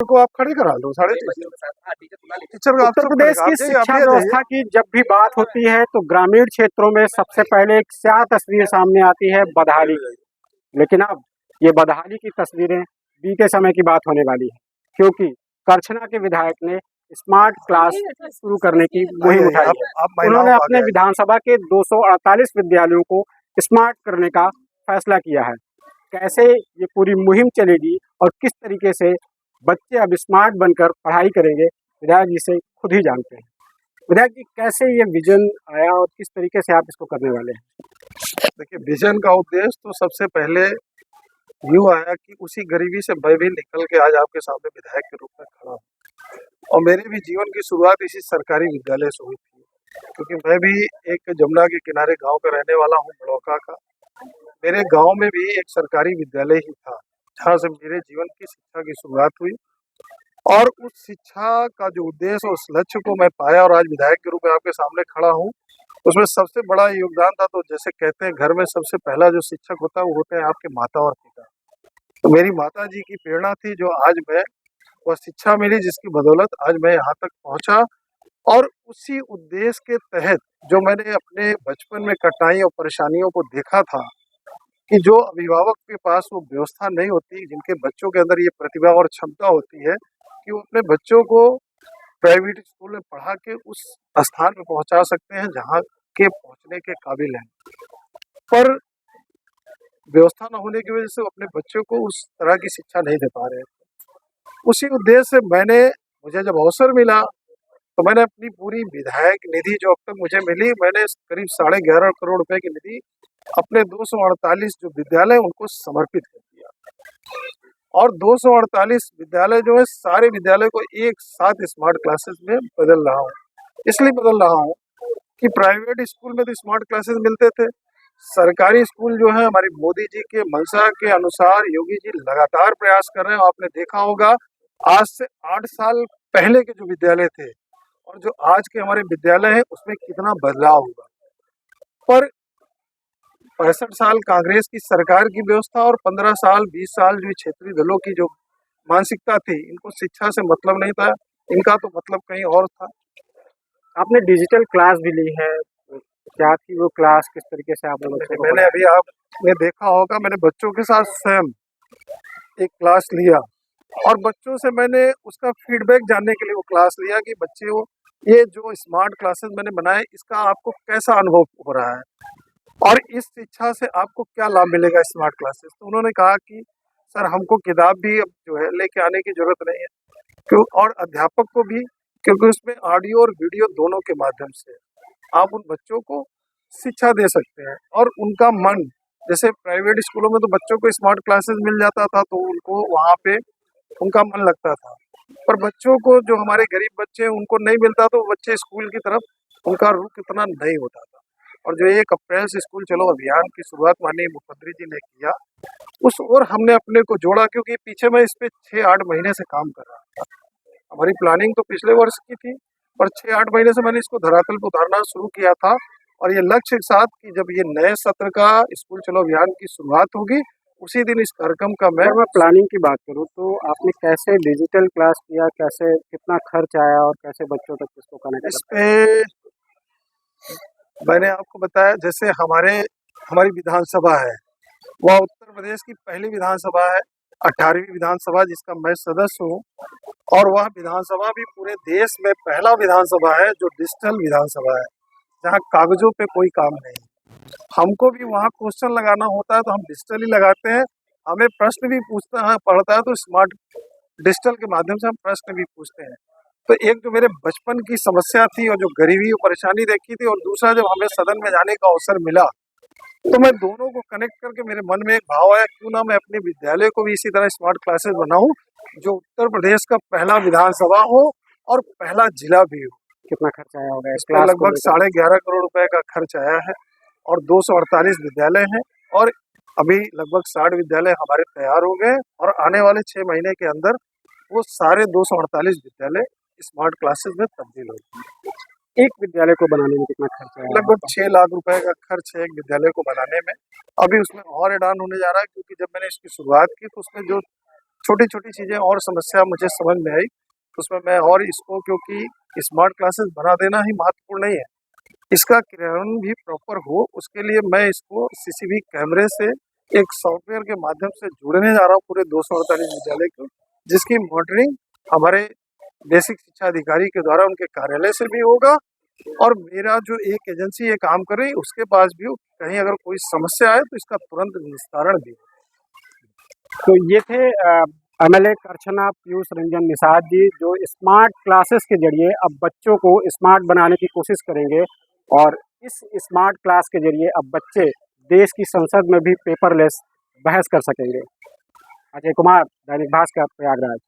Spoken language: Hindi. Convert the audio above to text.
को आप खड़े करा लो 3.5 टीचर का उत्तर प्रदेश की शिक्षा व्यवस्था की जब भी बात होती है तो ग्रामीण क्षेत्रों में सबसे पहले एक स्याह तस्वीर सामने आती है बदहाली की। लेकिन अब ये बदहाली की तस्वीरें बीते समय की बात होने वाली है, क्योंकि करछना के विधायक ने स्मार्ट क्लास शुरू करने की मुहिम उठाई है। उन्होंने अपने विधानसभा के 248 विद्यालयों को स्मार्ट करने का फैसला किया है। कैसे ये पूरी मुहिम चलेगी और किस तरीके से बच्चे अब स्मार्ट बनकर पढ़ाई करेंगे, विधायक जी से खुद ही जानते हैं। विधायक जी, कैसे ये विजन आया और किस तरीके से आप इसको करने वाले हैं? देखिए, विजन का उद्देश्य तो सबसे पहले यूँ आया कि उसी गरीबी से मैं भी निकल के आज आपके सामने विधायक के रूप में खड़ा हूँ। और मेरे भी जीवन की शुरुआत इसी सरकारी विद्यालय से हुई थी, क्योंकि मैं भी एक जमुना के किनारे गांव का रहने वाला हूँ, बड़ौका का। मेरे गांव में भी एक सरकारी विद्यालय ही था, जहाँ से मेरे जीवन की शिक्षा की शुरुआत हुई। और उस शिक्षा का जो उद्देश्य, उस लक्ष्य को मैं पाया और आज विधायक के रूप में आपके सामने खड़ा हूँ। उसमें सबसे बड़ा योगदान था, तो जैसे कहते हैं घर में सबसे पहला जो शिक्षक होता है वो होते हैं आपके माता और पिता। तो मेरी माता जी की प्रेरणा थी, जो आज मैं वह शिक्षा मिली, जिसकी बदौलत आज मैं यहाँ तक पहुँचा। और उसी उद्देश्य के तहत जो मैंने अपने बचपन में कठिनाई और परेशानियों को देखा था कि जो अभिभावक के पास वो व्यवस्था नहीं होती, जिनके बच्चों के अंदर ये प्रतिभा और क्षमता होती है कि वो अपने बच्चों को प्राइवेट स्कूल में पढ़ा के उस स्थान पे पहुंचा सकते हैं जहाँ के पहुंचने के काबिल हैं, पर व्यवस्था न होने की वजह से वो अपने बच्चों को उस तरह की शिक्षा नहीं दे पा रहे थे। उसी उद्देश्य से मुझे जब अवसर मिला तो मैंने अपनी पूरी विधायक निधि जो अब तक मुझे मिली, मैंने करीब 11.5 करोड़ रुपए की निधि अपने 248 जो विद्यालय उनको समर्पित कर दिया। और 248 विद्यालय जो है, सारे विद्यालय को एक साथ स्मार्ट क्लासेस में बदल रहा हूँ। इसलिए बदल रहा हूँ कि प्राइवेट स्कूल में तो स्मार्ट क्लासेस मिलते थे, सरकारी स्कूल जो है हमारी मोदी जी के मंशा के अनुसार योगी जी लगातार प्रयास कर रहे हैं। आपने देखा होगा आज से 8 साल पहले के जो विद्यालय थे और जो आज के हमारे विद्यालय हैं उसमें कितना बदलाव हुआ। पर 65 साल कांग्रेस की सरकार की व्यवस्था और 15 साल 20 साल जो क्षेत्रीय दलों की जो मानसिकता थी, इनको शिक्षा से मतलब नहीं था, इनका तो मतलब कहीं और था। आपने डिजिटल क्लास भी ली है, क्या थी वो क्लास, किस तरीके से आपने? मैंने अभी आपने देखा होगा, मैंने बच्चों के साथ स्वयं एक क्लास लिया और बच्चों से मैंने उसका फीडबैक जानने के लिए वो क्लास लिया कि बच्चे ये जो स्मार्ट क्लासेस मैंने बनाए इसका आपको कैसा अनुभव हो रहा है और इस शिक्षा से आपको क्या लाभ मिलेगा स्मार्ट क्लासेस। तो उन्होंने कहा कि सर, हमको किताब भी अब जो है लेके आने की जरूरत नहीं है, क्यों, और अध्यापक को भी, क्योंकि उसमें ऑडियो और वीडियो दोनों के माध्यम से आप उन बच्चों को शिक्षा दे सकते हैं और उनका मन, जैसे प्राइवेट स्कूलों में तो बच्चों को स्मार्ट क्लासेस मिल जाता था तो उनको वहाँ पे उनका मन लगता था, पर बच्चों को, जो हमारे गरीब बच्चे हैं, उनको नहीं मिलता तो बच्चे स्कूल की तरफ उनका रुख इतना नहीं होता था। और जो 1 अप्रैल से स्कूल चलो अभियान की शुरुआत माननीय मुख्यमंत्री जी ने किया, उस और हमने अपने को जोड़ा, क्योंकि पीछे मैं इस पे 6-8 महीने से काम कर रहा था। हमारी प्लानिंग तो पिछले वर्ष की थी, पर 6-8 महीने से मैंने इसको धरातल पर उतारना शुरू किया था और ये लक्ष्य के साथ कि जब ये नए सत्र का स्कूल चलो अभियान की शुरुआत होगी उसी दिन इस कार्यक्रम का मैं प्लानिंग की बात करूँ तो आपने कैसे डिजिटल क्लास किया, कैसे, कितना खर्च आया और कैसे बच्चों तक इसको कनेक्ट? इस पे मैंने आपको बताया, जैसे हमारी विधानसभा है, वह उत्तर प्रदेश की पहली विधानसभा है, 18वीं विधानसभा जिसका मैं सदस्य हूँ, और वह विधानसभा भी पूरे देश में पहला विधानसभा है जो डिजिटल विधानसभा है, जहाँ कागजों पे कोई काम नहीं। हमको भी वहाँ क्वेश्चन लगाना होता है तो हम डिजिटल ही लगाते हैं, हमें प्रश्न भी पूछना पड़ता है तो स्मार्ट डिजिटल के माध्यम से हम प्रश्न भी पूछते हैं। तो एक जो मेरे बचपन की समस्या थी और जो गरीबी और परेशानी देखी थी, और दूसरा जब हमें सदन में जाने का अवसर मिला तो मैं दोनों को कनेक्ट करके मेरे मन में एक भाव आया, क्यों ना मैं अपने विद्यालय को भी इसी तरह स्मार्ट क्लासेस बनाऊं, जो उत्तर प्रदेश का पहला विधानसभा हो और पहला जिला भी हो। कितना खर्च आया होगा इस पर? लगभग 11.5 करोड़ रुपए का खर्च आया है और 248 विद्यालय हैं और अभी लगभग 60 विद्यालय हमारे तैयार हो गए और आने वाले 6 महीने के अंदर वो सारे 248 विद्यालय स्मार्ट क्लासेस में तब्दील होगी। एक विद्यालय को बनाने में कितना खर्च है? लगभग 6 लाख रुपए का खर्च है एक विद्यालय को बनाने में। अभी उसमें और एड ऑन होने जा रहा है, क्योंकि जब मैंने इसकी शुरुआत की तो उसमें जो छोटी छोटी चीजें और समस्या मुझे समझ में आई, उसमें मैं और इसको, क्योंकि स्मार्ट क्लासेस बना देना ही महत्वपूर्ण नहीं है, इसका क्रियान्वयन भी प्रॉपर हो, उसके लिए मैं इसको सीसीटीवी कैमरे से एक सॉफ्टवेयर के माध्यम से जोड़ने जा रहा हूँ पूरे 248 विद्यालय को, जिसकी मॉनिटरिंग हमारे बेसिक शिक्षा अधिकारी के द्वारा उनके कार्यालय से भी होगा, और मेरा जो एक एजेंसी ये काम कर रही है उसके पास भी कहीं अगर कोई समस्या आए तो इसका तुरंत निस्तारण भी हो। तो ये थे एमएलए करछना पीयूष रंजन निषाद जी, जो स्मार्ट क्लासेस के जरिए अब बच्चों को स्मार्ट बनाने की कोशिश करेंगे, और इस स्मार्ट क्लास के जरिए अब बच्चे देश की संसद में भी पेपरलेस बहस कर सकेंगे। अजय कुमार, दैनिक भास्कर, प्रयागराज।